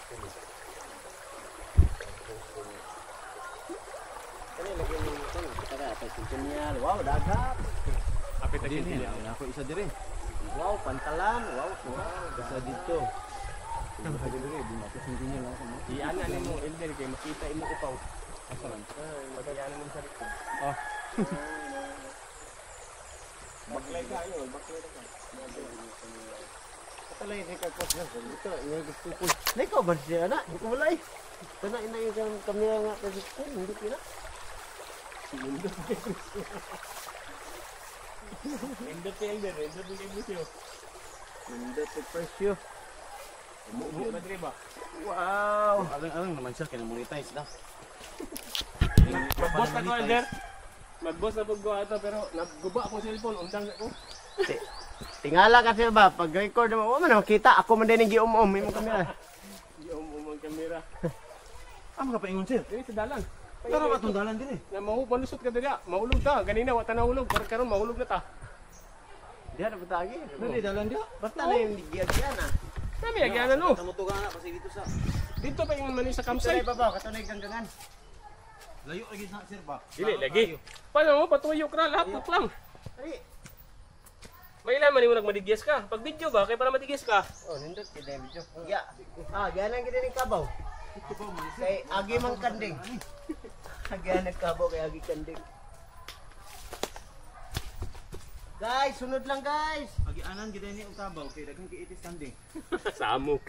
Kani lagi ni kan kita apa sentinel. Wow, dagat. Apit na sentinel. Ako isa dire. Wow, pantalan. Wow, isa dito. Isa dire, di ako sentinel ako. Iyan na mo elder kay makita imo upaw. Asalan. Magayan mo sa likod. Oh. Baklay ka ayo, baklay ka. Talay ni ka pos ito, yung gusto ko. Nay ko ba siya na? Hindi ko wala eh. Kana ina yung kamera nga kasi ko, hindi ko na. Indot elder, indot ni bisyo. Hindi ko presyo. Umubo na dire ba? Wow! Alang naman siya kaya monetize na. Mag-boss na ko elder. Mag-boss na pag ato pero nagguba akong cellphone, undang ako. Tingala kasi ba, pag record mo, man makita ako man din yung gium-um imong kamera. Gium-um ang kamera. Amo ka pa ingon sir? Dili sa dalan. Pero matong dalan din eh. Na malusot ka diri, mahulog ta. Ganina wa ta nahulog, karon mahulog na ta. Diha na patagi. Dili dalan dia. Basta na yung giyan na. Dami agyanan no. Tamutuga na kasi dito sa. Dito pa yung mani sa Kamsay campsite. ba ba katunay ganggangan. Layo lagi na sir ba? Dili lagi. Paano mo patuyo ka lahat lang. Ari. May ilan man mo nagmadigyas ka. Pag video ba kay para madigyas ka. Oh, nindot kita yung video. Ya. Ganan kita ng kabaw. Kay agi mang kanding. Ganan kabaw kay agi kanding. Guys, sunod lang guys. Agianan kita ni utabaw kay daghang kiitis kanding. Samok.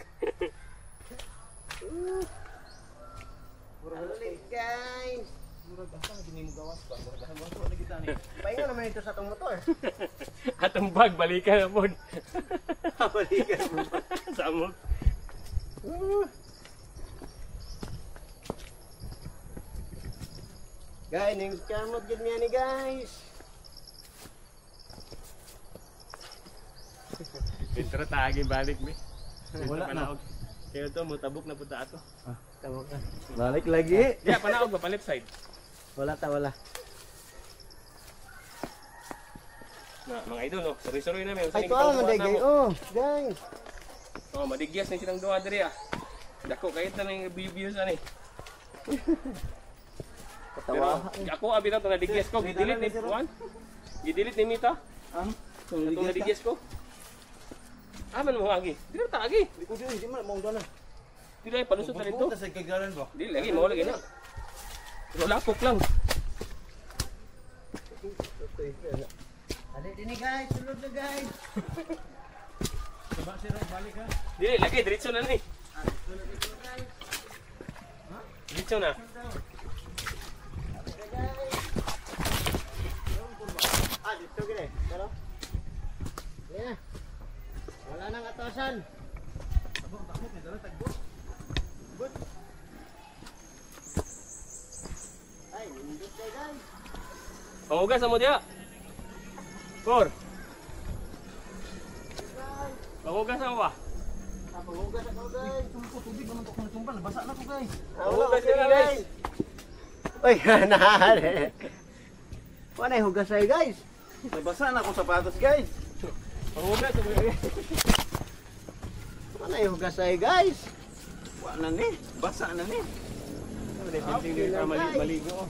Ulit guys. Murag asa gini mo gawas ba? Murag asa mo na kita ni. Paingon naman ito sa tong motor. Atong bag balikan na pod. Balikan mo. Samok. Guys, ning kamot gid niya ni guys. Intro tagi balik mi. Wala na. Kaya to mo tabok na puta ato. Tawag ka. Balik lagi. Ya panaog ba pa left side. Wala ta wala. Na mga idol no, sorry na may Ay ko man day oh, guys. Oh, madigyas na silang duha diri ah. Dako kahit na ng views ani. Pero Katawa. ako abi na to nadigyas ko, gidelete ni Juan. Gidelete ni Mita. Itong nadigyas ko. Aman mo agi. Dili ta agi. Di ko di man mo na. Dili palusot na dito. Sa kagaran ba? Dili lagi mo lagi na. Pero lapok lang. Ade dini guys, sulod na guys. Sabak sir balik ha. Dili lagi diretso na ni. Sulod dito guys. Diretso na. Dito gini. Pero. Yeah. Wala nang atasan. Abang takot ni dala tagbo. Good. Ay, nindot kayo guys. Pangugas mo dia. Kor. Pangugas mo ba? Pangugas ako guys. Tumpo tubig naman to kung tumpan basa na ko guys. Pangugas ka guys. Uy, nahari. Wala yung hugas ay guys. Nabasa na akong sapatos guys. Pangugas mo guys. Wala yung hugas ay guys. Wa na ni. Basa na ni. Hindi ka maligo.